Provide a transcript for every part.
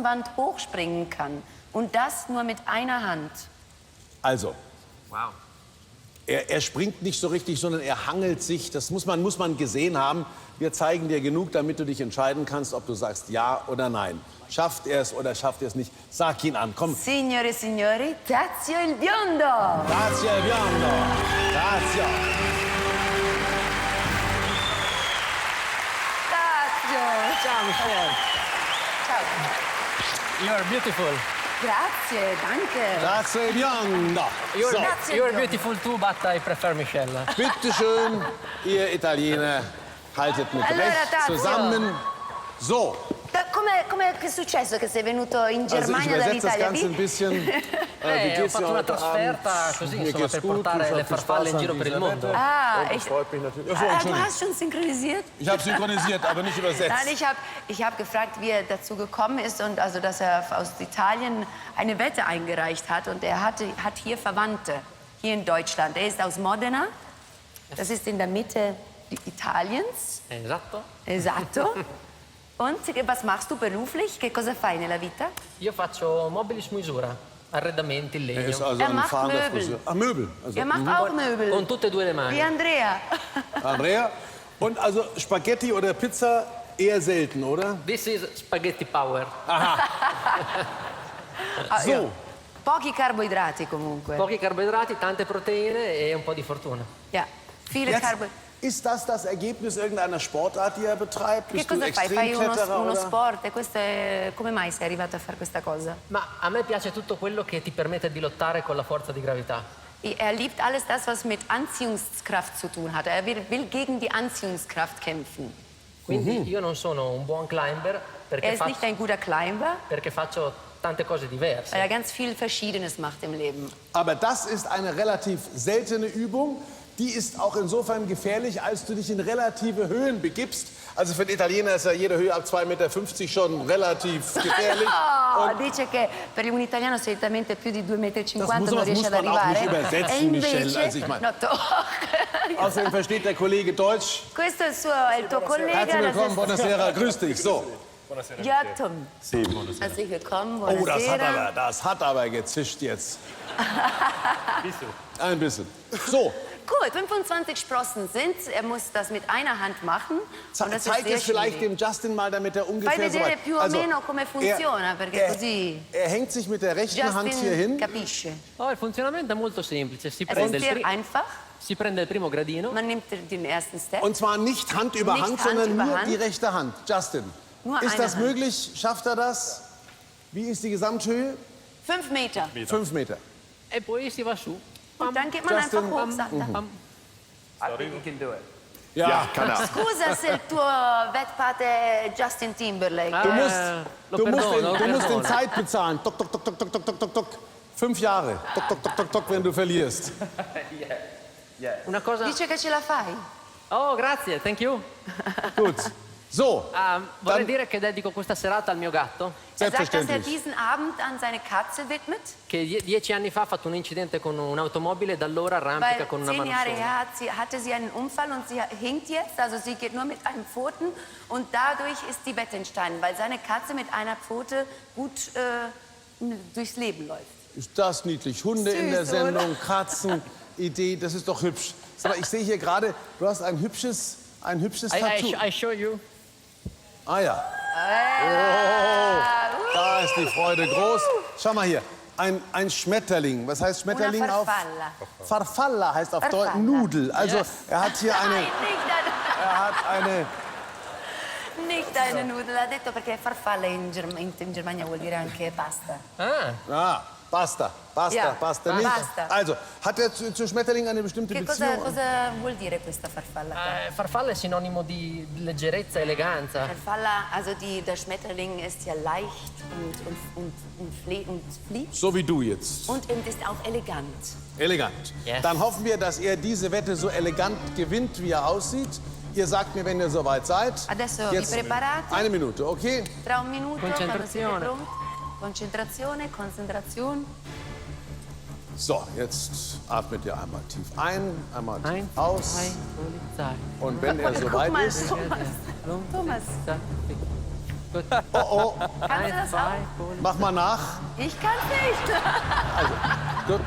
Wand hochspringen kann. Und das nur mit einer Hand. Also, Wow. er springt nicht so richtig, sondern er hangelt sich. Das muss man gesehen haben. Wir zeigen dir genug, damit du dich entscheiden kannst, ob du sagst ja oder nein. Schafft er es oder schafft er es nicht? Sag ihn an, komm. Signore e signori, Tazio il biondo! Grazie, biondo. Grazie. Tazio! Ciao, Michelle. Ciao. You are beautiful. Grazie, danke. Grazie, biondo. So, You are beautiful too, but I prefer Michelle. bitteschön, ihr Italiener, haltet mit Allora, Recht Tazio. zusammen. So, Come è successo che sei venuto in also ich Germania übersetze das dall'Italia? Ganze ein bisschen. Wie Ho geht's dir fatto una heute trasferta Abend? così, Mir insomma, geht's per gut, portare ich le hab viel farfalle in Spaß giro an per il dieser mondo. Wette. Ah, Und das freut mich natürlich. Ach so, Du Entschuldigung. hast schon synchronisiert? Ich habe synchronisiert, aber nicht übersetzt. Nein, ich hab gefragt, wie er dazu gekommen ist und also, dass er aus Italien eine Wette eingereicht hat und er hat hier Verwandte, hier in Deutschland. Er ist aus Modena, das ist in der Mitte Italiens. Esatto. Esatto. Und was machst du beruflich? Che cosa fai nella vita? Io faccio mobili su misura, arredamenti in Er ist legno, also Er ein macht fahrender Möbel. Friseur. Ach, Möbel. Also, Er macht auch Möbel. con tutte e due le Wie mani. Andrea. Andrea. Und also Spaghetti oder Pizza eher selten, oder? This is spaghetti power. So. Pochi carboidrati comunque. Pochi carboidrati, tante proteine e un po' di fortuna. Ja, viele Jetzt, carboidrati. ist das Ergebnis irgendeiner Sportart, die er betreibt? Che Bist du cosa fai? Fai Extremkletterer uno oder? sport e come mai sei arrivato a fare questa cosa? Ma a me piace tutto quello che ti permette di lottare con la forza di gravità. Er liebt alles das, was mit Anziehungskraft zu tun hat. Er will gegen die Anziehungskraft kämpfen. Quindi io non sono un buon climber Er ist nicht ein guter Climber, perché faccio tante cose diverse. weil er ganz viel Verschiedenes macht im Leben. Aber das ist eine relativ seltene Übung. Die ist auch insofern gefährlich, als du dich in relative Höhen begibst. Also für den Italiener ist ja jede Höhe ab 2,50 Meter schon relativ gefährlich. No, dice che per un italiano solitamente più di 2,50 Meter non riesce ad muss man auch arrivare. nicht übersetzen, Michelle. Also ich meine, No, doch. außerdem versteht der Kollege Deutsch. Questo è il tuo collega. Herzlich willkommen, das ist buonasera, grüß dich. So. Giottom. Herzlich willkommen, Oh, buonasera. das hat aber gezischt jetzt. Ein bisschen. So, Gut, 25 Sprossen sind. Er muss das mit einer Hand machen. Und das zeig ist sehr es vielleicht schwierig. dem Justin mal, damit er Fai ungefähr so vedere weit... più o meno come funziona, perché così er hängt sich mit der rechten Hand hier Justin hin. capisce. Oh, il funzionamento è molto semplice. Es ist sehr einfach. Si prende il primo gradino, Man nimmt den ersten Step. Und zwar nicht Hand über Nicht Hand, Hand sondern über nur Hand. die rechte Hand. Justin, Nur ist eine das Hand. möglich? Schafft er das? Wie ist die Gesamthöhe? 5 Meter. 5 Meter. e poi si va su. Und dann geht man Justin, einfach hoch, sagt er. Pam. Ja, kann er. Scusa se il tuo vetpate Justin Timberlake. Ah, Du musst, lo du musst, perdono, lo du musst in perdono. Zeit bezahlen. Tok, tok, tok, tok, tok, tok, tok, tok, tok. 5 Jahre. Tok, tok, tok, tok, tok, wenn du verlierst. Una cosa... Dice che ce la fai. Oh, grazie, thank you. Gut. So, Vorrei Dann- dire che dedico questa serata al mio gatto, Er sagt, dass er selbstverständlich. diesen Abend an seine Katze widmet, che 10 anni fa ha fatto un incidente con un'automobile e da allora arrampica weil con una 10 mano Jahre sola. her hatte sie einen Unfall und sie hinkt jetzt, also sie geht nur mit einem Pfoten und dadurch ist die Wette entstanden, weil seine Katze mit einer Pfote gut durchs Leben läuft. Ist das niedlich? Hunde in der Süß, oder? Sendung, Katzen, Idee, das ist doch hübsch. Sag mal, ich sehe hier gerade, du hast ein hübsches Tattoo. I show you. Ah ja. Oh, da ist die Freude groß. Schau mal hier, ein Schmetterling. Was heißt Schmetterling Una auf? farfalla. Farfalla heißt auf Farfalla. Deutsch Nudel. Also Yes. er hat hier eine, Nein, er hat eine, nicht eine Nudel, ha detto perché farfalla in Germania vuol dire anche pasta. Basta, Ja, basta nicht. basta. Also, hat er zu Schmetterling eine bestimmte Che Beziehung? cosa vuol dire questa farfalla qua? Farfalla è sinonimo di leggerezza e eleganza. Farfalla, also der Schmetterling ist ja leicht und fliegt So wie du jetzt. und ist auch elegant. Elegant. Yes. Dann hoffen wir, dass er diese Wette so elegant gewinnt, wie er aussieht. Ihr sagt mir, wenn ihr soweit seid. Adesso vi preparate? Eine Minute, okay? Tra un minuto, quando siete Concentrazione. pronti. Concentrazione, Konzentration. So, jetzt atmet ihr einmal tief ein, einmal tief Eins, aus. zwei, polizei. Und wenn er Guck soweit mal, ist, Thomas. Così. Gut. Oh, oh, Kannst du das auch? mach mal nach. Ich kann's nicht. Gut.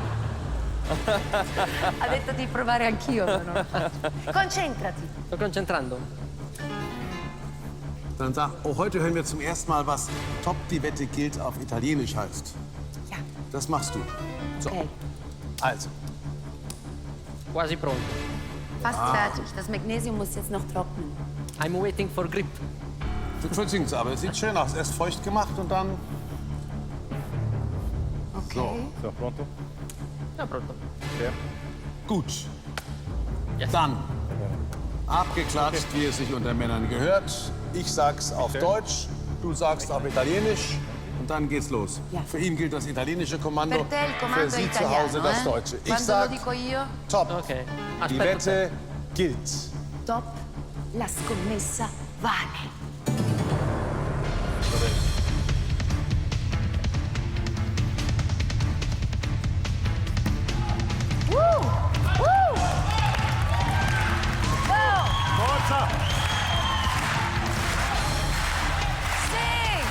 Ha detto di provare anch'io. ma non faccio. Concentrati. Sto concentrando. Dann sag, oh, heute hören wir zum ersten Mal, was Top die Wette gilt auf Italienisch heißt. Ja, Das machst du. So, okay. also. Quasi pronto. Fast fertig. Das Magnesium muss jetzt noch trocknen. I'm waiting for grip. Entschuldigen Sie, aber es sieht schön aus. Erst feucht gemacht und dann. Okay. Siamo pronto? Ja, pronto. Gut. Yes. Dann. Abgeklatscht, wie es sich unter Männern gehört. Ich sag's auf Deutsch, du sagst auf Italienisch und dann geht's los. Ja. Für ihn gilt das italienische Kommando, Per te il comando für è Sie zu italiano, Hause das eh? deutsche. Ich Quando lo sag dico io, top. Ok. Die Aspetta. Wette gilt. top, la scommessa vale. Forza! Sì!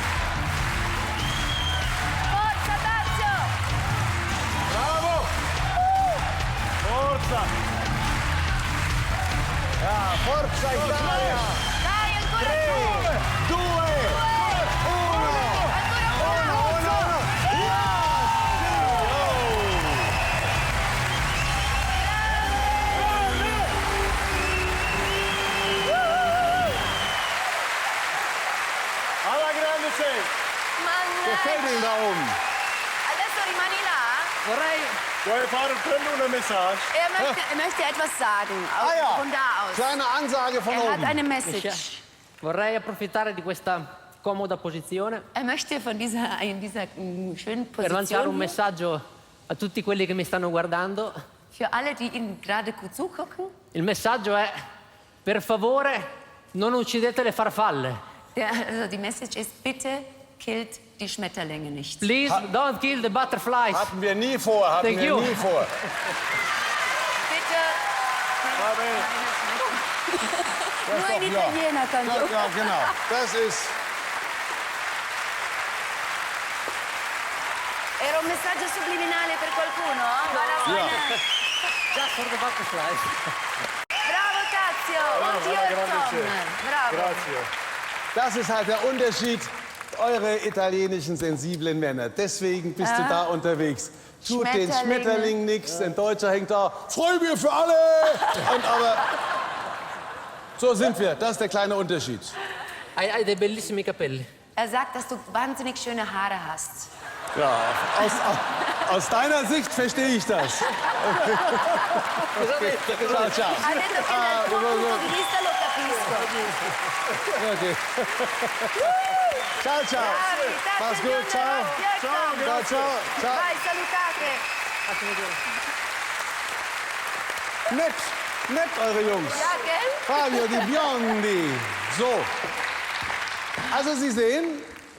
Forza Tazio! Bravo! Forza! Ja, Forza Italia! Dai, ancora tu! 2, 1, Alla grande sei! Gefällt Ihnen da oben? Adesso rimani là. Vorrei... Vuoi fare una messaggio? Er möchte etwas sagen. Ah ja, Von da aus. kleine Ansage von Er hat oben. eine Message. Vorrei approfittare di questa comoda posizione Er möchte von dieser schönen per lanciare un Position hier, messaggio a tutti quelli che mi stanno guardando. für alle, die Ihnen gerade gut zugucken. Il messaggio è: per favore, non uccidete le farfalle. Also die Message ist, bitte killt die Schmetterlinge nicht. Please don't kill the butterflies. Hatten wir nie vor, hatten Thank wir you. nie vor. Bitte. Va bene. Nur in Italiener kann Ja, so. ja, genau. Das ist. Era un messaggio subliminale per qualcuno? Ja. Just for the butterflies. Bravo Tazio! Und alla io grande Tom. sei. Bravo. Grazie. Das ist halt der Unterschied. Eure italienischen sensiblen Männer. Deswegen bist du da unterwegs. Tut den Schmetterlinge. Schmetterling nichts. Ein Deutscher hängt da. Freibier für alle! Und aber. So sind wir. Das ist der kleine Unterschied. Hai dei bellissimi capelli. Er sagt, dass du wahnsinnig schöne Haare hast. Ja, aus deiner Sicht verstehe ich das. Ciao, ciao. Ha detto che dal tuo punto di vista lo capisco. Okay. Ciao, ciao. Bravi, Tazio Mach's e gut. Tom, Ciao. davanti al Tom. Ciao, ciao. Ciao. Vai, salutate. Nett, nett, eure Jungs. Ja, gell? Fabio, die Biondi. So. Also Sie sehen,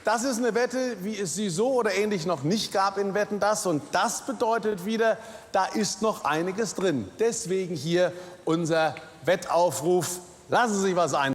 das ist eine Wette, wie es sie so oder ähnlich noch nicht gab in Wetten, das. Und das bedeutet wieder, da ist noch einiges drin. Deswegen hier unser Wettaufruf. Lassen Sie sich was ein.